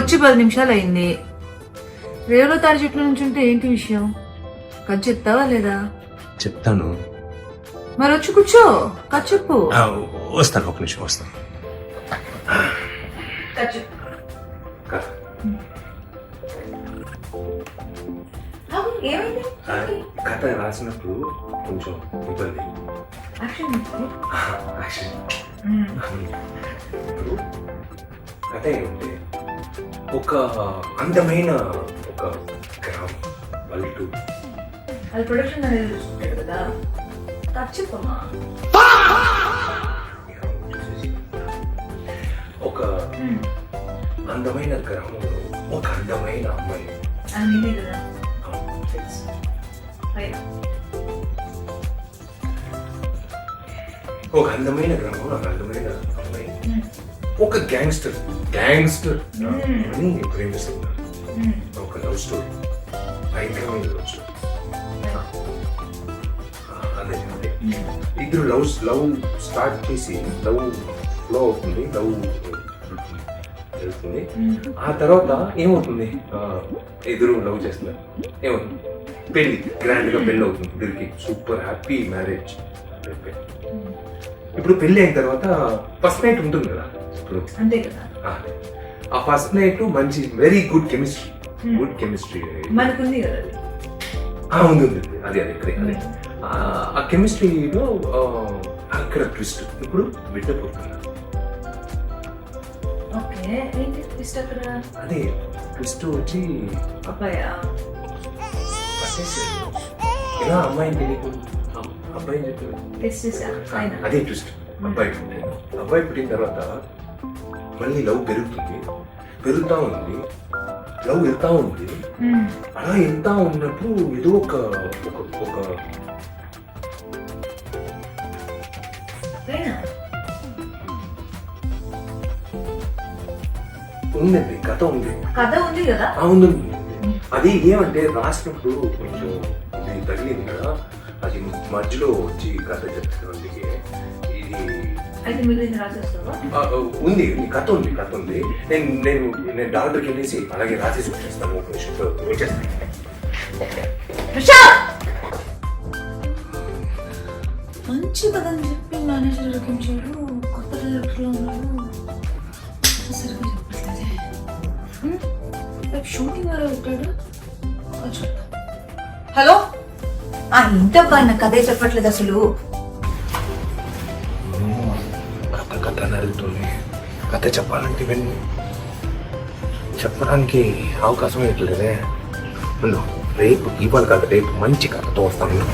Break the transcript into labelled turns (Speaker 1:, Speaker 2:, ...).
Speaker 1: వచ్చి 10 నిమిషాలు అయింది. రేవులో తాడి చెట్ల నుంచి ఉంటే ఏంటి విషయం? కథ చెప్తావా లేదా?
Speaker 2: చెప్తాను.
Speaker 1: మరి వచ్చి కూర్చో, కథ చెప్పు.
Speaker 2: వస్తాను, ఒక నిమిషం వస్తాను.
Speaker 1: కథ చెప్పు.
Speaker 2: కథ రాసినప్పుడు కొంచెం ఇబ్బంది. ఇప్పుడు కథ ఏమంటే ఒక అందమైన ఒక గ్రామం పల్లెటూరు.
Speaker 1: అది ప్రొడక్షన్ అనేది చూసుకుంటాడు కదా. కథ చెప్పమ్మా.
Speaker 2: ఒక అందమైన గ్రామంలో ఒక అందమైన అమ్మాయి.
Speaker 1: అది నేనే కదా.
Speaker 2: ఒక అందమైన గ్రామం, ఒక అందమైన అమ్మాయి ఒక గ్యాంగ్స్టర్ అని ప్రేమిస్తున్నారు. ఒక లవ్ స్టోరీ, భయంకరమైన లవ్ స్టోరీ. అదే ఇద్దరు లవ్ స్టార్ట్ చేసి లవ్ ఫ్లో అవుతుంది, లవ్ వెళ్తుంది. ఆ తర్వాత ఏమవుతుంది, ఇద్దరు లవ్ చేస్తున్నారు, ఏమవుతుంది, పెళ్లి, గ్రాండ్ గా పెళ్లి అవుతుంది ఇద్దరికి. Super happy marriage. ఇప్పుడు పెళ్లి అయిన తర్వాత ఫస్ట్ నైట్ ఉంటుంది కదా. ఇప్పుడు
Speaker 1: అంతే కదా.
Speaker 2: ఆ ఫస్ట్ నైట్ మంచి వెరీ గుడ్ కెమిస్ట్రీ
Speaker 1: మనకుంది కదా.
Speaker 2: ఉంది అది ఇక్కడే. ఆ కెమిస్ట్రీలో అక్కడ ట్విస్ట్. ఇప్పుడు బిడ్డ పుడుతున్నారు. అదే ట్విస్ట్ వచ్చి
Speaker 1: అబ్బాయా
Speaker 2: ఇలా అమ్మాయిని తెలియకుండా అబ్బాయిని చెప్పారు. అదే ట్విస్ట్. అబ్బాయి పుట్టిన తర్వాత మళ్ళీ లవ్ పెరుగుతా ఉంది, లవ్ వెళ్తా ఉంది. అలా వెళ్తా ఉన్నప్పుడు ఏదో ఒక ఉందండి, కథ ఉంది
Speaker 1: కదా.
Speaker 2: ఉంది. అది ఏమంటే రాసినప్పుడు కొంచెం ఇది తగిలింది కదా, అది మధ్యలో వచ్చి కథ చెప్తుంది. ఇది ఉంది, కథ ఉంది. నేను డాక్టర్కి వెళ్ళేసి అలాగే రాసేసి వచ్చేస్తాను. వచ్చేస్తాను.
Speaker 1: మంచి కథని చెప్పి మేనేజర్ రకించాడు. కొత్త డైరెక్టర్లో ఉన్నాడు. సరిగ్గా చెప్పట్లేదే. షూటింగ్ వరకు పెట్టాడు. హలో, ఇంటబ్బా, నా కథే చెప్పట్లేదు అసలు.
Speaker 2: కథ నడుగుతుంది. కథ చెప్పాలంటే ఇవన్నీ చెప్పడానికి అవకాశం ఇట్లేదే. రేపు ఇవాళ కథ, రేపు మంచి కథతో వస్తాను.